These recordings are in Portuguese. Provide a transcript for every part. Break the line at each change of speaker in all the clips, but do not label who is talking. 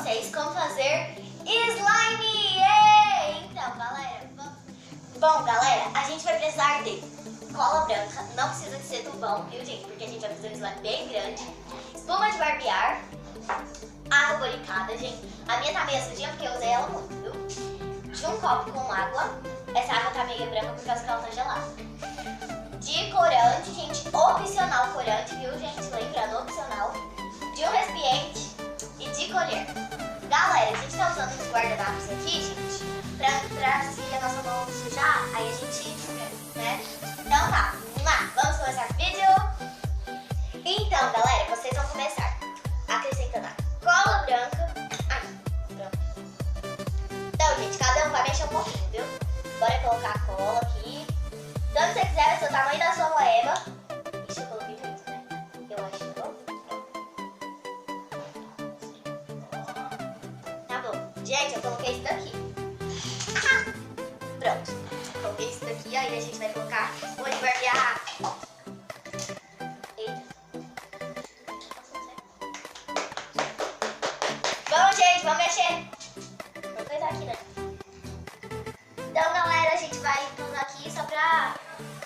vocês como fazer slime! Ei! Então, galera, galera, a gente vai precisar de cola branca, não precisa de ser tubão, viu, gente? Porque a gente vai fazer um slime bem grande, espuma de barbear, água boricada, gente. A minha tá meio sujinha porque eu usei ela muito, viu? De um copo com água, essa água tá meio branca por causa que ela tá gelada. De corante, gente, opcional corante, viu, gente? Lembrando, opcional. De um recipiente e de colher. Galera, a gente tá usando esses guardanapos aqui, gente, pra se a nossa mão sujar, aí a gente, né? Então tá, vamos começar o vídeo. Então, galera, vocês vão começar acrescentando a cola branca. Pronto. Então, gente, cada um vai mexer um pouquinho, viu? Bora colocar a cola aqui. Então, se você quiser, vai ser o tamanho da sua moeba. Ixi, eu coloquei muito, né? Eu acho que bom. Tá bom. Gente, eu coloquei isso daqui. Pronto. Coloquei isso daqui, aí a gente vai colocar o de barbear. Eita. Vamos, gente, vamos mexer. Vamos coisar aqui, né? Então, galera, a gente vai usar aqui só pra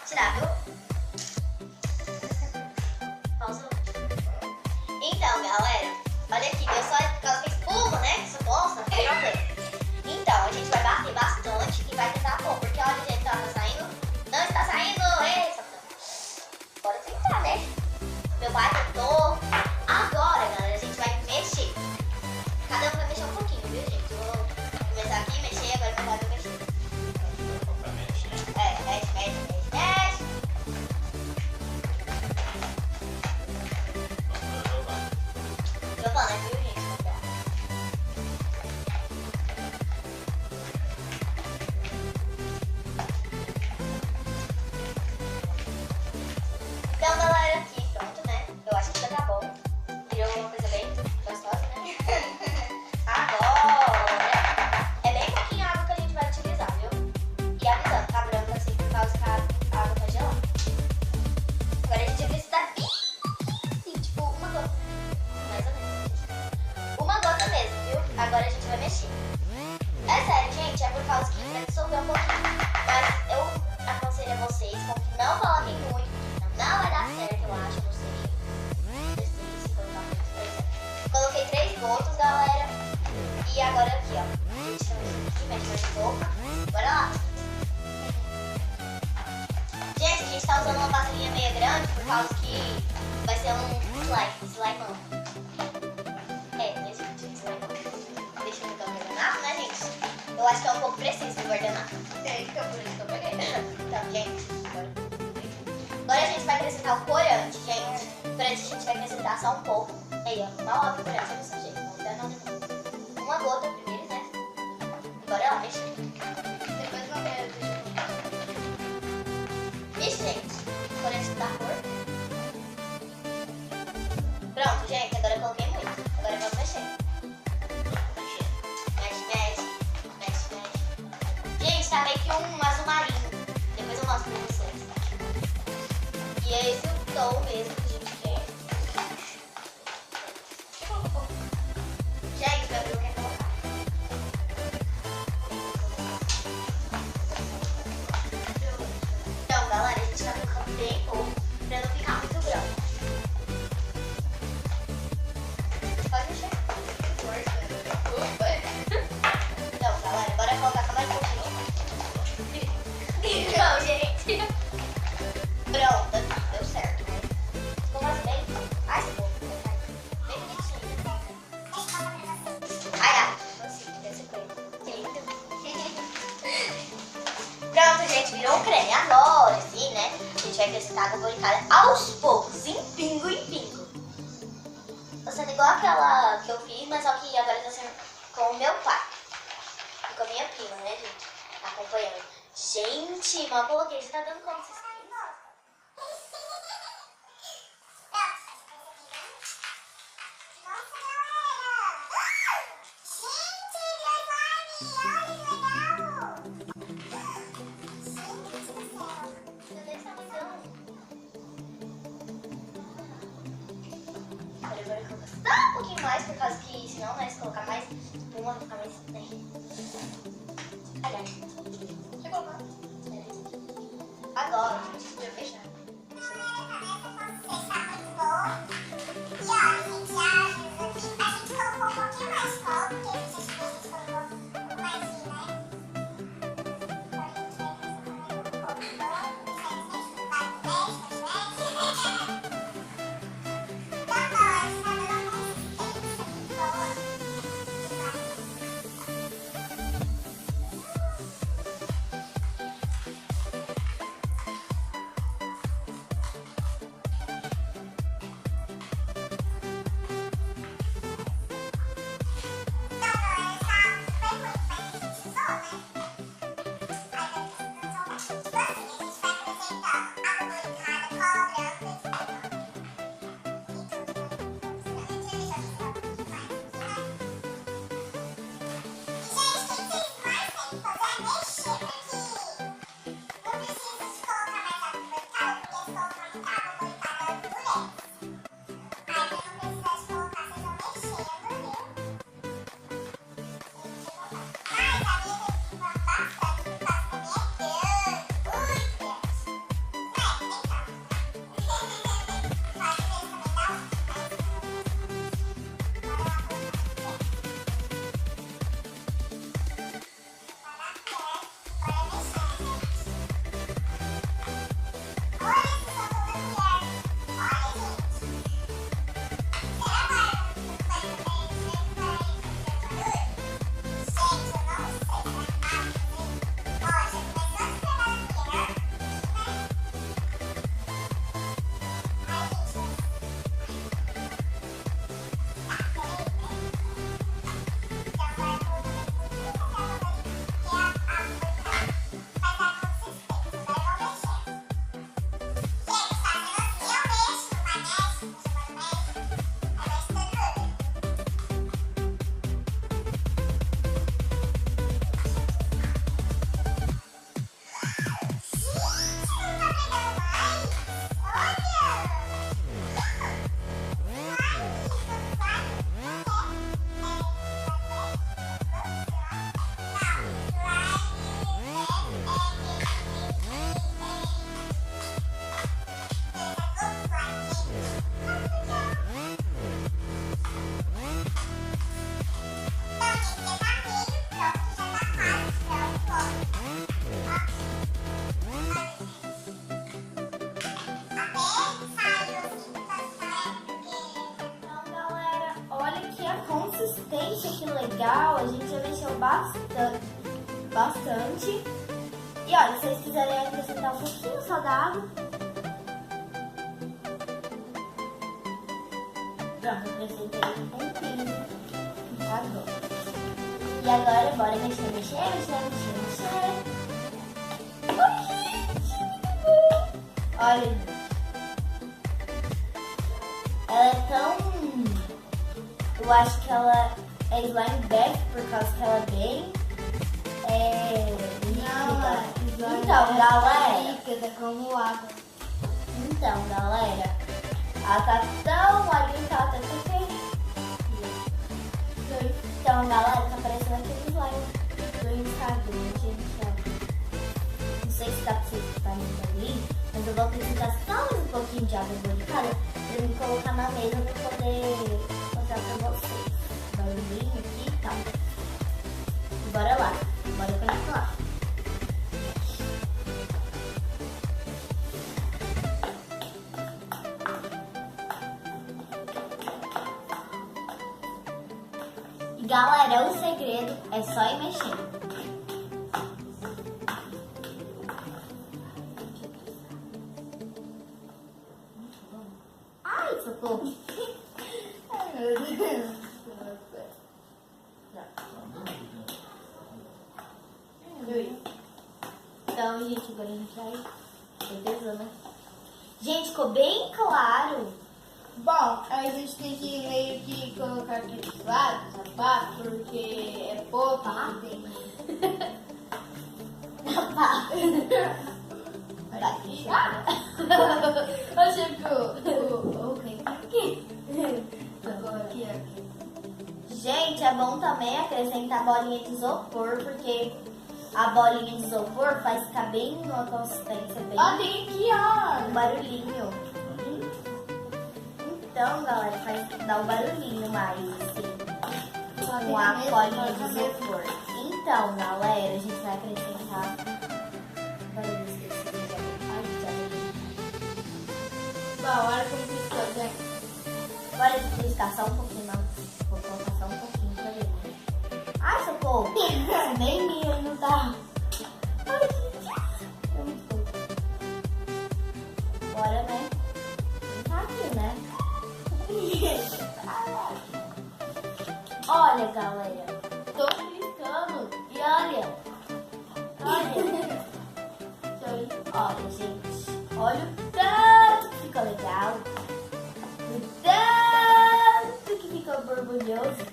tirar, viu? Pausou. Então, galera, olha aqui, deu só por causa que espuma, né? Isso gosta, não tem problema. Então, a gente vai bater bastante e vai tentar pôr, porque olha o jeito que ela tá saindo. Não está saindo! Ei, bora tentar, né? Meu pai tentou. Agora, galera, a gente vai mexer. Cada um vai mexer um pouquinho, viu, gente? Eu vou começar aqui, mexer, agora meu pai vai mexer. Mexe. Giovana, viu, gente? Então, galera, aqui, pronto, né? Eu acho que já tá bom. Virou uma coisa bem gostosa, né? Agora, é bem pouquinho a água que a gente vai utilizar, viu? E avisando, tá branca assim por causa que a água tá gelada. Agora a gente precisa bem, tipo, uma gota. Mais ou menos. Uma gota mesmo, viu? Agora a gente vai mexer. É sério, gente, é por causa que vai dissolver um pouquinho. Mas eu aconselho a vocês, não coloquem muito. Não vai dar certo, eu acho, não sei. Se colocar muito, por exemplo. Coloquei 3 gotas, galera. E agora aqui, ó. A gente aqui, mexe mais um pouco. Bora lá. Gente, a gente tá usando uma vasilhinha meio grande por causa que vai ser um slime não. É, esse slime não. Deixa eu pegar o guardanapo, né, gente? Eu acho que é um pouco preciso do guardanapo. É, então por isso que eu peguei. Então, gente, bora. Agora a gente vai acrescentar o corante, gente. O corante a gente vai acrescentar só um pouco. Aí, ó, mal óbvio o corante, olha só, gente. Não dá nada não. Uma gota primeiro, né? Bora lá, mexer. Depois uma vez. Vixe, gente. O corante da cor. Pronto, gente. Agora eu coloquei muito. Agora vamos mexer. Mexe. Gente, tá meio que um azul marinho. Depois eu mostro pra vocês. E é esse o tom mesmo que a gente quer. Gente, meu Deus, quer colocar. Então, galera, a gente tá colocando bem pouco pra não ficar muito branco. Pode mexer. Então, galera, bora colocar mais um pouquinho. Não, gente. Pronto, deu certo, né? Ficou mais bem. Ai, esse povo. Bem bonitinho. Ai, desse creme. Pronto, gente, virou um creme. Agora, assim, né? A gente vai acrescentar água boricada aos poucos, em pingo em pingo. Tá sendo igual aquela que eu fiz, mas só que agora tá sendo com o meu pai. E com a minha prima, né, gente? Acompanhando. Gente, mal coloquei. Você tá dando como vocês querem? Agora eu vou colocar Dá um pouquinho mais, por causa que senão nós colocar mais espuma vai ficar mais... Né? Ai, ai. Deixa eu colocar. Agora, deixa eu fechar. Consistência, que legal, a gente já mexeu bastante. E olha, se vocês quiserem acrescentar um pouquinho só da água. Pronto, acrescentei um pouquinho. Agora. E agora, bora mexer. Ai, gente, muito bom. Olha, ela é tão... Eu acho que ela é slime back por causa que ela é bem líquida. Então, galera.
Líquida como água.
Então, galera. Ela tá tão molinha que ela tá tão perfeita. Então, galera, tá parecendo aquele slime do Instagram, gente. Ó. Não sei se dá pra vocês escutarem ali, mas eu vou precisar só um pouquinho de água borricada pra me colocar na mesa pra poder mostrar pra vocês. Barulhinho aqui e tal. Bora lá, bora continuar. Galera, o segredo é só ir mexendo. Ai, socorro. Ai, meu Deus. Então, gente, agora a gente vai... Beleza, né? Gente, ficou bem claro.
Bom, a gente tem que meio que colocar aqueles lados, sapato, porque é pouco.
Vai fechar.
Eu achei que o aqui. Agora,
Gente, é bom também acrescentar bolinha de isopor, porque a bolinha de isopor faz ficar bem uma consistência, bem
Ó, tem aqui, ó.
um barulhinho. Então, galera, faz dar um barulhinho mais, assim, com a bolinha de isopor. Então, galera, a gente vai acrescentar barulhos desse vídeo.
Bom, olha como ficou, gente.
Agora a gente tem que ficar só um pouquinho, não. Vou colocar só um pouquinho pra ver. Ai, socorro! Nem minha não tá. Ai, gente. É muito pouco. Agora, né? Tá aqui, né? Olha, galera.
Tô clicando.
E olha. Olha, gente. Olha o tanto que ficou legal. O tanto que ficou borbulhoso.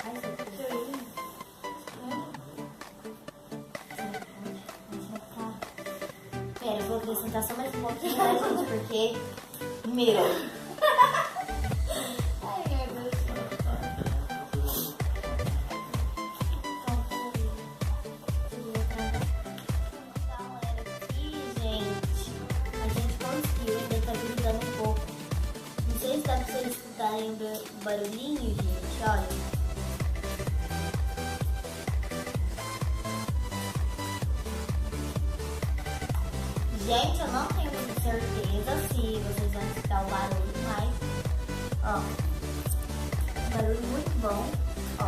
Ai, pera, eu vou acrescentar só mais um pouquinho, né, gente? Porque, meu.
Ai, meu Deus.
Galera, aqui, gente, a gente conseguiu, ainda tá grudando um pouco. Não sei se dá pra vocês escutarem o barulhinho, gente, olha. Gente, eu não tenho muita certeza se vocês vão escutar o barulho, mas, ó, um barulho muito bom, ó.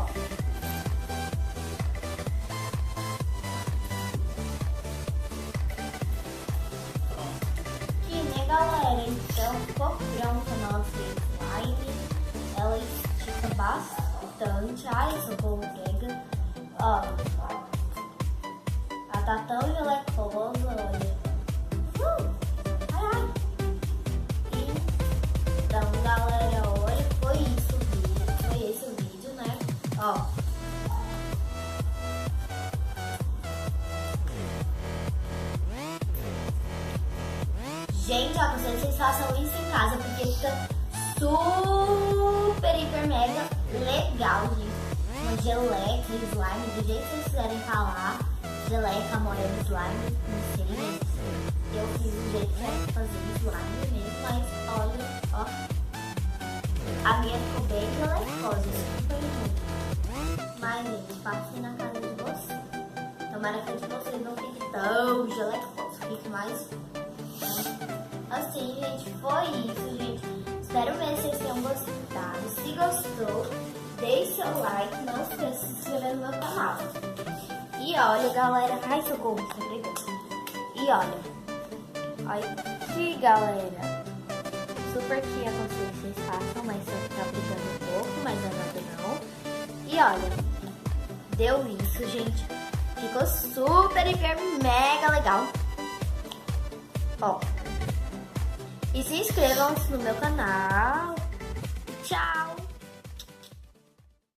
Aqui, né, galera? Então, ficou pronta a nossa slime. Ela estica bastante. Ai, socorro, pega. Ó, ela tá tão gelecosa, olha. Ai, ai. Então, galera, olha, foi isso o vídeo. Foi esse o vídeo, né? Ó. Gente, ó, vocês façam isso em casa, porque fica super, hiper, mega legal, gente. Uma geleca, slime, do jeito que vocês quiserem falar. Geleca, morena, slime, não sei, gente. Eu fiz do jeito que é fazer slime mesmo, mas olha, ó. A minha ficou bem gelecosa, super ruim. Mas, gente, passem na casa de vocês. Tomara que a de vocês não fique tão gelecosa, fique mais... Assim, gente, foi isso, gente. Espero mesmo que vocês tenham gostado. Se gostou, deixe seu like. Não esqueça de se inscrever no meu canal. E olha, galera. Ai, socorro, tá brigando. E olha. Olha aqui, galera. Super que aconselho que vocês façam, mas só ficar brigando um pouco, mas não é nada não. E olha. Deu isso, gente. Ficou super, hiper, mega legal. Ó. E se inscrevam no meu canal. Tchau!